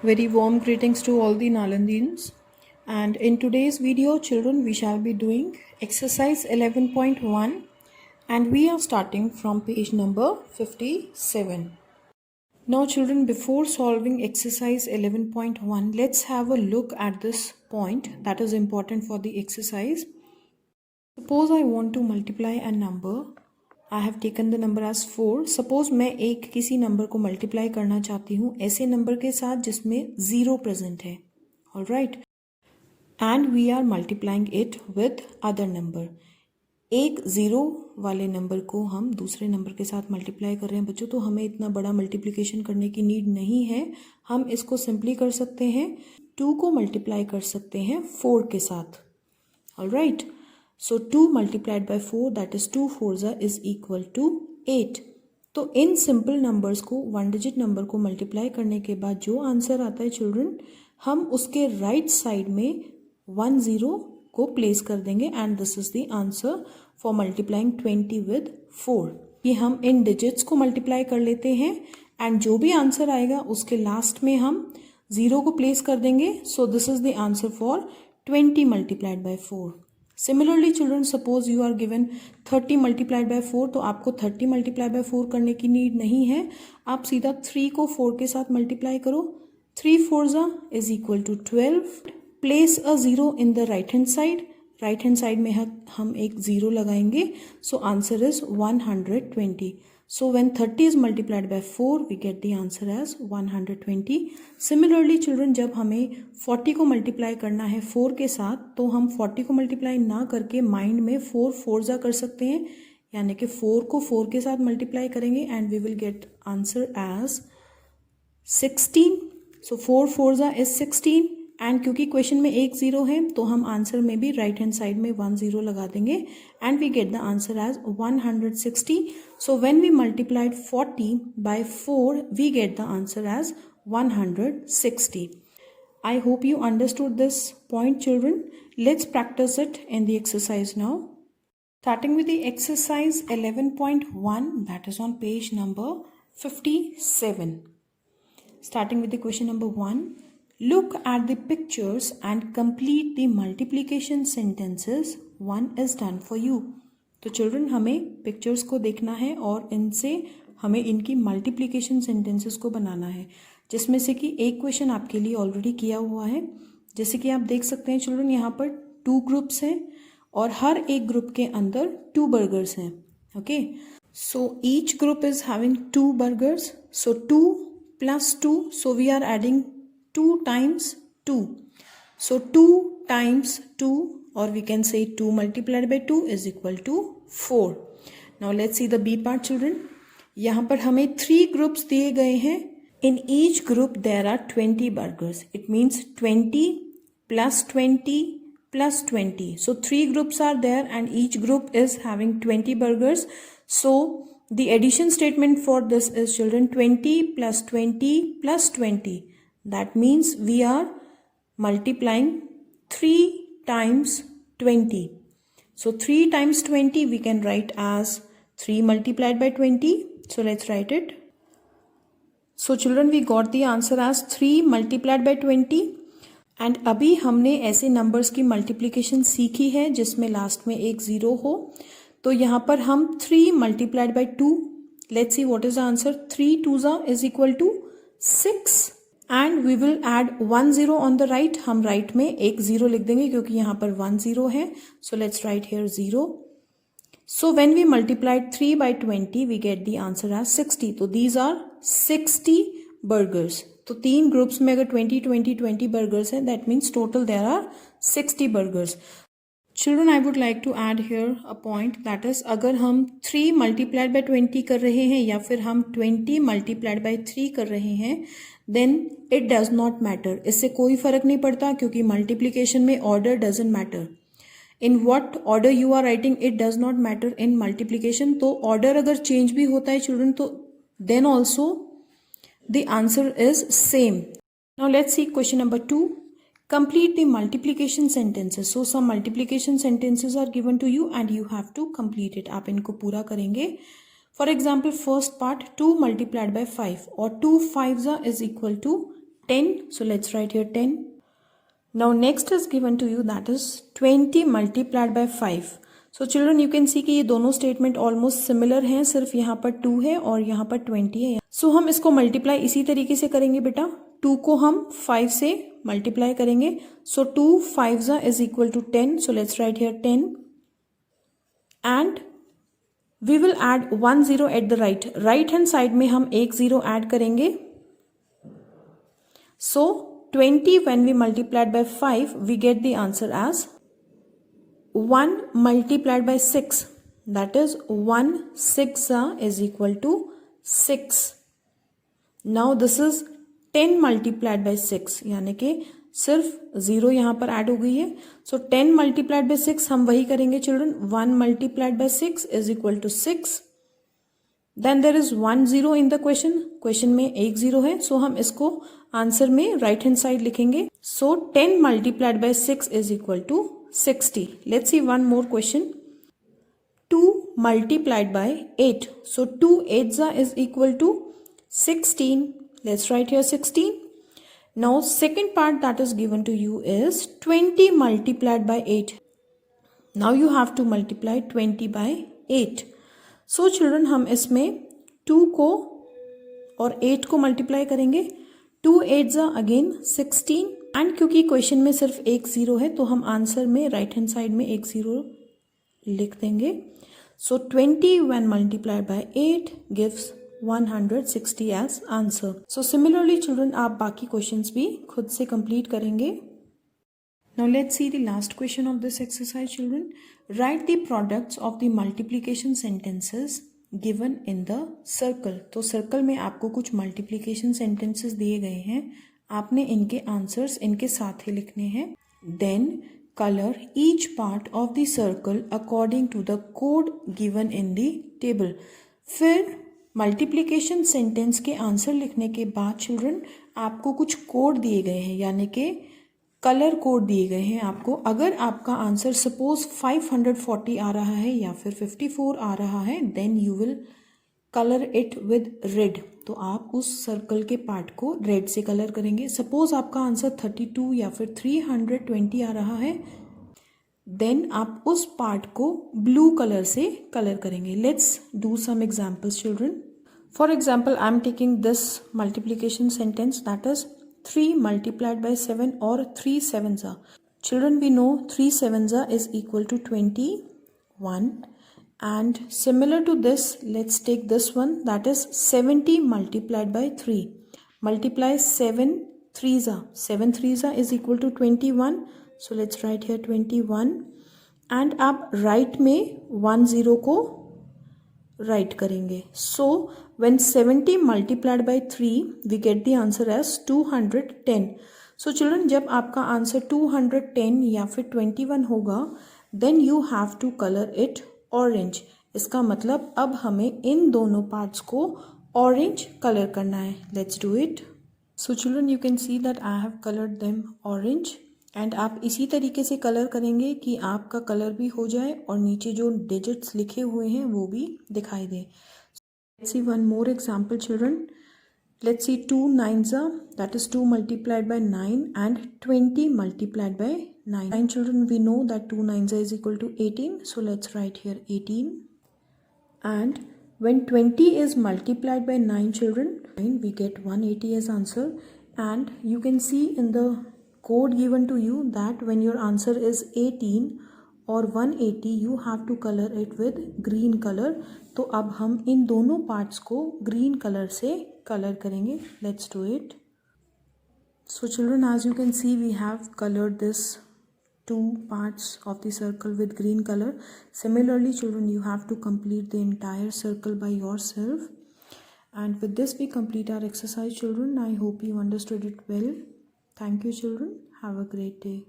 Very warm greetings to all the Nalandins. And in today's video, children, we shall be doing exercise 11.1 and we are starting from page number 57. Now, children, before solving exercise 11.1, let's have a look at this point that is important for the exercise. Suppose I want to multiply a number. I have taken the number as 4. Suppose मैं एक किसी number को multiply करना चाहती हूँ ऐसे number के साथ जिसमें 0 प्रेजेंट है. All right, and we are multiplying it with other number. एक 0 वाले नंबर को हम दूसरे नंबर के साथ मल्टीप्लाई कर रहे हैं बच्चों, तो हमें इतना बड़ा मल्टीप्लिकेशन करने की नीड नहीं है. हम इसको सिंपली कर सकते हैं, 2 को मल्टीप्लाई कर सकते हैं 4 के साथ. All right, so 2 multiplied by 4, that is 2 4s is equal to 8. तो इन सिंपल नंबर्स को, 1 डिजिट नंबर को मल्टीप्लाई करने के बाद जो आंसर आता है चिल्ड्रन, हम उसके राइट साइड में 1 0 को प्लेस कर देंगे and this is the answer for multiplying 20 with 4. ये हम इन डिजिट्स को मल्टीप्लाई कर लेते हैं एंड जो भी आंसर आएगा उसके लास्ट में हम 0 को प्लेस कर देंगे. So this is the answer for 20 multiplied by 4. Similarly children, suppose you are given 30 multiplied by 4, तो आपको 30 मल्टीप्लाई बाय 4 करने की नीड नहीं है. आप सीधा 3 को 4 के साथ मल्टीप्लाई करो. 3 4s is equal to 12. Place a 0 in the right hand side. Right hand side में हम एक 0 लगाएंगे. So answer is 120. So when 30 is multiplied by 4, we get the answer as 120. Similarly children, जब हमें 40 को मल्टीप्लाई करना है 4 के साथ, तो हम 40 को मल्टीप्लाई ना करके माइंड में 4 4s कर सकते हैं, यानी कि 4 को 4 के साथ मल्टीप्लाई करेंगे and we will get answer as 16. So 4 4s is 16 एंड क्योंकि क्वेश्चन में एक 0 है तो हम आंसर में भी राइट हैंड साइड में 1 0 लगा देंगे and we get the answer as 160. So when we multiplied 40 by 4 we get the answer as 160. I hope you understood this point children. Let's practice it in the exercise now. Starting with the exercise 11.1, that is on page number 57. Starting with the question number 1. Look at the pictures and complete the multiplication sentences. 1 is done for you. तो children, हमें pictures को देखना है और इनसे हमें इनकी multiplication sentences को बनाना है, जिसमें से कि एक question आपके लिए already किया हुआ है. जैसे कि आप देख सकते हैं children, यहाँ पर 2 groups हैं और हर एक group के अंदर 2 burgers हैं. Okay, so each group is having 2 burgers. So 2 plus 2, so we are adding 2 times 2. So 2 times 2, or we can say 2 multiplied by 2 is equal to 4. Now let's see the B part children. यहाँ पर हमें 3 groups दिए गए हैं. In each group there are 20 burgers. It means 20 plus 20 plus 20. So 3 groups are there and each group is having 20 burgers. So the addition statement for this is children 20 plus 20 plus 20. That means we are multiplying 3 times 20. So 3 times 20 we can write as 3 multiplied by 20. So let's write it. So children, we got the answer as 3 multiplied by 20. And अभी हमने ऐसे numbers की multiplication सीखी है जिसमें last में एक 0 हो. तो यहाँ पर हम 3 multiplied by 2. Let's see what is the answer. 3 2s is equal to 6. And we will add 1 0 on the right. हम राइट में एक 0 लिख देंगे क्योंकि यहाँ पर 1 0 है. So let's write here 0. So when we multiplied 3 by 20 we get the answer as 60. तो दीज आर 60 बर्गर्स. तो 3 ग्रुप्स में अगर 20 20 20 बर्गर्स है, that means total there are 60 burgers. Children, I would like to add here a point, that is अगर हम 3 multiplied by 20 कर रहे हैं या फिर हम 20 मल्टीप्लाइड बाय 3 कर रहे हैं, then it does not matter. इससे कोई फर्क नहीं पड़ता क्योंकि मल्टीप्लिकेशन में order doesn't matter. In what order you are writing it does not matter in multiplication. तो ऑर्डर अगर चेंज भी होता है चिल्ड्रन, तो then also the answer is same. Now let's see question number 2. Complete the multiplication sentences. So some multiplication sentences are given to you and you have to complete it. आप इनको पूरा करेंगे. For example, first part 2 multiplied by 5 or 2 5s is equal to 10. So let's write here 10. Now next is given to you, that is 20 multiplied by 5. So children, you can see कि ये दोनों statement almost similar हैं, सिर्फ यहाँ पर 2 है और यहाँ पर 20 है. So हम इसको multiply इसी तरीके से करेंगे बेटा. 2 को हम 5 से multiply करेंगे. So 2 5s is equal to 10. So let's write here 10. And we will add 1 0 at the right hand side में हम एक 0 add करेंगे. So 20 when we multiplied by 5, we get the answer as 1 multiplied by 6. That is 1 6 is equal to 6. Now this is 10 multiplied by 6, यानी कि सिर्फ 0 यहाँ पर add हो गई है. So 10 multiplied by 6 हम वही करेंगे children. 1 multiplied by 6 is equal to 6. Then there is 1 0 in the question. Question में एक 0 है, so हम इसको आंसर में राइट हैंड साइड लिखेंगे. So 10 multiplied by 6 is equal to 60. Let's see one more question. 2 multiplied by 8. So 2 8s is equal to 16. Let's write here 16. Now second part that is given to you is 20 multiplied by 8. Now you have to multiply 20 by 8. So children, हम इसमें 2 को और 8 को multiply करेंगे. 2 8s again 16. एंड क्योंकि question में सिर्फ एक 0 है तो हम आंसर में राइट हैंड साइड में एक 0 लिख देंगे. सो 20 when multiplied by 8 gives 160 as answer. So similarly children, आप बाकी क्वेश्चंस भी खुद से कंप्लीट करेंगे. Now let's see the last question of this exercise children. Write the products of the multiplication sentences given in the circle. तो circle में आपको कुछ multiplication sentences दिए गए हैं. आपने इनके आंसर्स इनके साथ ही लिखने हैं. Then color each part of the circle according to the code given in the table. फिर मल्टीप्लिकेशन सेंटेंस के आंसर लिखने के बाद चिल्ड्रन आपको कुछ कोड दिए गए हैं, यानी कि कलर कोड दिए गए हैं आपको. अगर आपका आंसर सपोज 540 आ रहा है या फिर 54 आ रहा है, then you will colour it with red. तो आप उस सर्कल के पार्ट को रेड से कलर करेंगे. सपोज आपका आंसर 32 या फिर 320 आ रहा है, देन आप उस पार्ट को ब्लू कलर से कलर करेंगे. Let's do some examples children. For example I am taking this multiplication sentence, that is 3 multiplied by 7 or 3 7s. Children, we know 3 7s is equal to 21. And similar to this, let's take this one, that is 70 multiplied by 3. Multiply 7 3s. 7 3s is equal to 21. So let's write here 21. And आप right में 1 0 को write करेंगे. So when 70 multiplied by 3 we get the answer as 210. So children, जब आपका answer 210 या फिर 21 होगा, then you have to colour it orange. इसका मतलब अब हमें इन दोनों पार्ट्स को ऑरेंज कलर करना है. Let's do it. So children, you can see that I have coloured them orange. And आप इसी तरीके से कलर करेंगे कि आपका कलर भी हो जाए और नीचे जो डिजिट्स लिखे हुए हैं वो भी दिखाई दे. Let's see one more example children. Let's see 2 9s, that is 2 multiplied by 9 and 20 multiplied by 9. 9 children, we know that 2 9s is equal to 18. So let's write here 18. And when 20 is multiplied by 9 children, we get 180 as answer. And you can see in the code given to you that when your answer is 18 or 180, you have to color it with green color. तो अब हम इन दोनों parts को green colour से colour करेंगे. Let's do it. So children, as you can see, we have colored this 2 parts of the circle with green color. Similarly children, you have to complete the entire circle by yourself. And with this we complete our exercise children. I hope you understood it well. Thank you children. Have a great day.